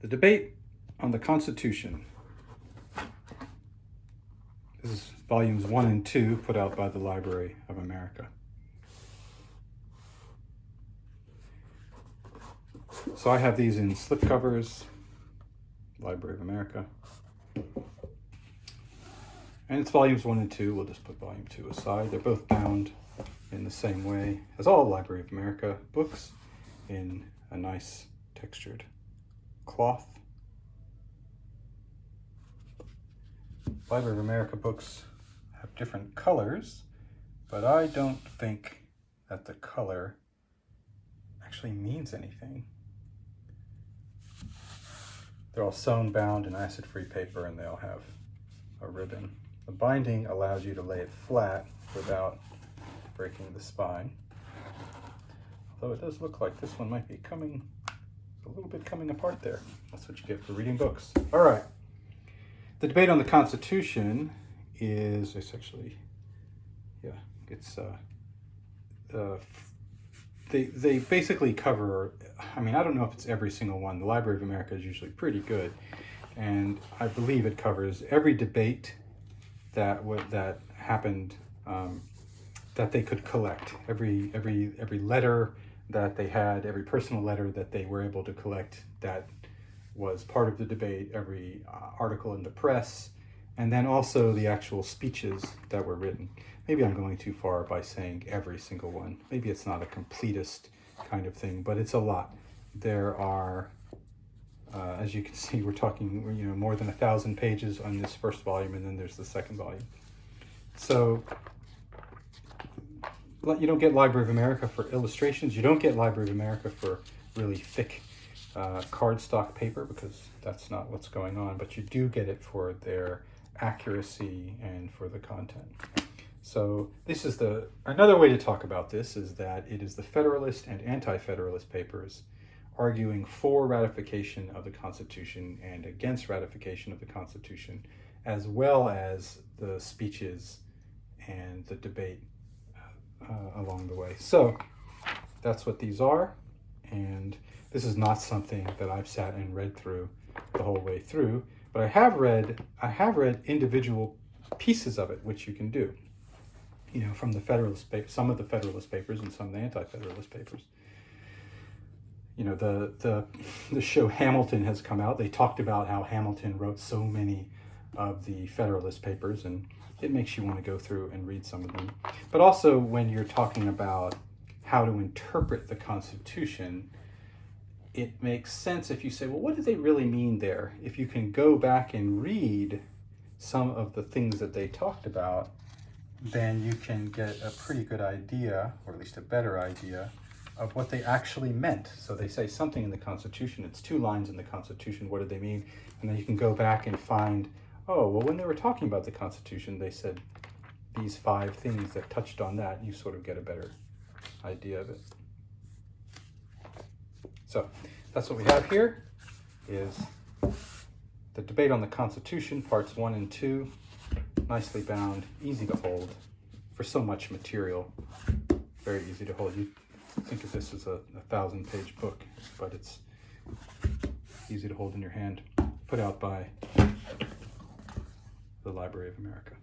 The debate on the Constitution. This is volumes 1 and 2 put out by the Library of America. So I have these in slipcovers, Library of America. And it's volumes 1 and 2. We'll just put volume 2 aside. They're both bound in the same way as all Library of America books, in a nice textured cloth. Library of America books have different colors, but I don't think that the color actually means anything. They're all sewn bound in acid-free paper, and they all have a ribbon. The binding allows you to lay it flat without breaking the spine. Although it does look like this one might be a little bit coming apart there. That's what you get for reading books. All right. The debate on the Constitution is, they basically cover, I don't know if it's every single one. The Library of America is usually pretty good. And I believe it covers every debate that happened, that they could collect, every letter that they had, every personal letter that they were able to collect that was part of the debate, every article in the press, and then also the actual speeches that were written. Maybe I'm going too far by saying every single one. Maybe it's not a completist kind of thing, but it's a lot. There are, as you can see, we're talking, more than 1,000 pages on this first volume, and then there's the second volume. So you don't get Library of America for illustrations. You don't get Library of America for really thick cardstock paper, because that's not what's going on, but you do get it for their accuracy and for the content. So this is another way to talk about this is that it is the Federalist and Anti-Federalist papers arguing for ratification of the Constitution and against ratification of the Constitution, as well as the speeches and the debate along the way. So that's what these are, and this is not something that I've sat and read through the whole way through, but I have read individual pieces of it, which you can do, from the Federalist papers, some of the Federalist papers and some of the Anti-Federalist papers. The show Hamilton has come out. They talked about how Hamilton wrote so many of the Federalist papers, and it makes you want to go through and read some of them. But also, when you're talking about how to interpret the Constitution, it makes sense if you say, well, what did they really mean there? If you can go back and read some of the things that they talked about, then you can get a pretty good idea, or at least a better idea, of what they actually meant. So they say something in the Constitution, it's 2 lines in the Constitution, what did they mean? And then you can go back and find, oh, well, when they were talking about the Constitution, they said these 5 things that touched on that. You sort of get a better idea of it. So that's what we have here, is the debate on the Constitution, parts 1 and 2, nicely bound, easy to hold, for so much material, very easy to hold. You think of this as a 1,000-page book, but it's easy to hold in your hand, put out by the Library of America.